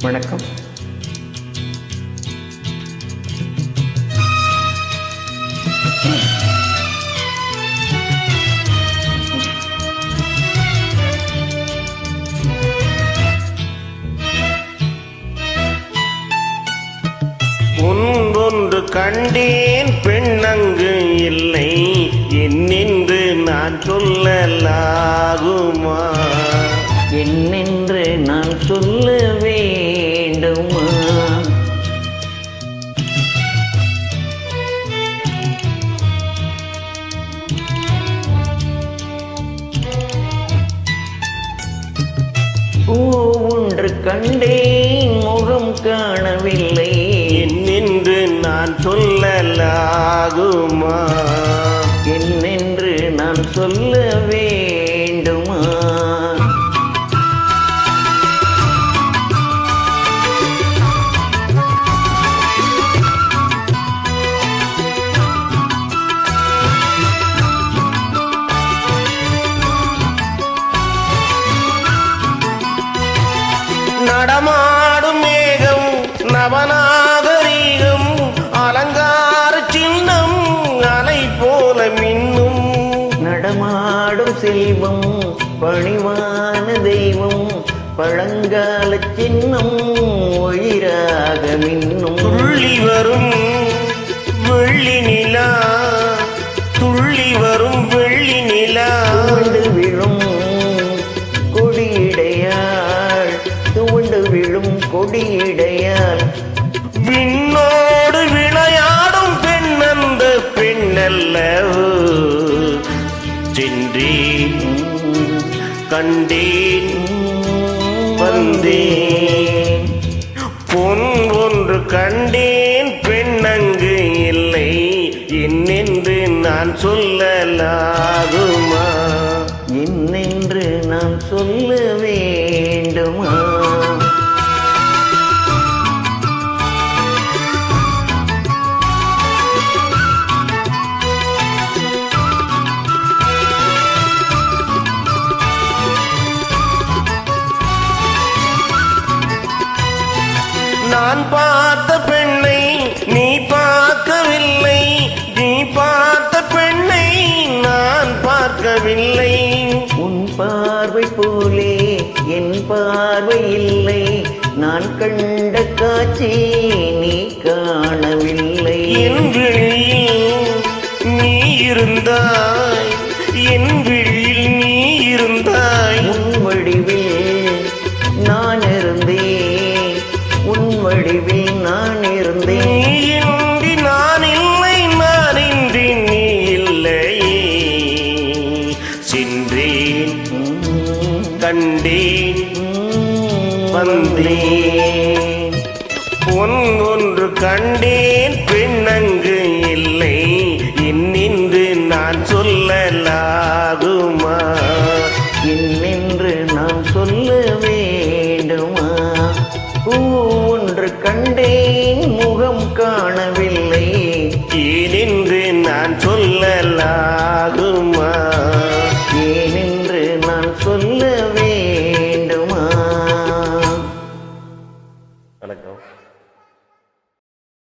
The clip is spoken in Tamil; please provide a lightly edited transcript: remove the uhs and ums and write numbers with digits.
வணக்கம். ஒன்றொன்று கண்டேன் பெண்ணங்கு இல்லை என்னென்று நான் சொல்லலாகுமா? என்னென்று நான் சொல்ல வேண்டுமா? பூ ஒன்று கண்டேன் முகம் காணவில்லை என்னென்று நான் சொல்லலாகுமா? என்னென்று நான் சொல்ல வேண்டுமா? நடமாடும் மேகம் நவநாகரீகம் அலங்கார சின்னம் அலை போல மின்னும். நடமாடும் செல்வம் பணிவான தெய்வம் பழங்கால சின்னம் உயிராக மின்னும். துள்ளி வரும் வெள்ளி நிலா, துள்ளி வரும் வெள்ளி நிலா, துவண்டு விழும் கொடியிடையாள், துவண்டு விழும் கொடியிடையாள், விண்ணோடு விளையாடும் பெண் அந்த பெண்ணல்ல. சென்றேன் கண்டேன் வந்தேன், பொன் ஒன்று கண்டேன் பெண்ணங்கு இல்லை என்னென்று நான் சொல்லலாகுமா? என்னென்று நான் சொல்ல வேண்டுமா? நான் பார்த்த பெண்ணை நீ பார்க்கவில்லை, நீ பார்த்த பெண்ணை நான் பார்க்கவில்லை. உன் பார்வை போலே என் பார்வை இல்லை, நான் கண்ட காட்சி நீ காணவில்லை. என் விழியில் நீ இருந்தாய், என் விழியில் நீ இருந்தாய், உன் வடிவில் நான் இருந்தேன், உன் வடிவில் நான் இருந்தேன். நீ இன்றி நான் இல்லை, நான் இன்றி நீ இல்லை. சென்றேன் கண்டேன் வந்தேன், பொன் ஒன்று கண்டேன் பெண்ணங்கு இல்லை என்னென்று நான் சொல்லலாகுமா? என்னென்று நான் சொல்ல வேண்டுமா? பூ ஒன்று கண்டேன் முகம் காணவில்லை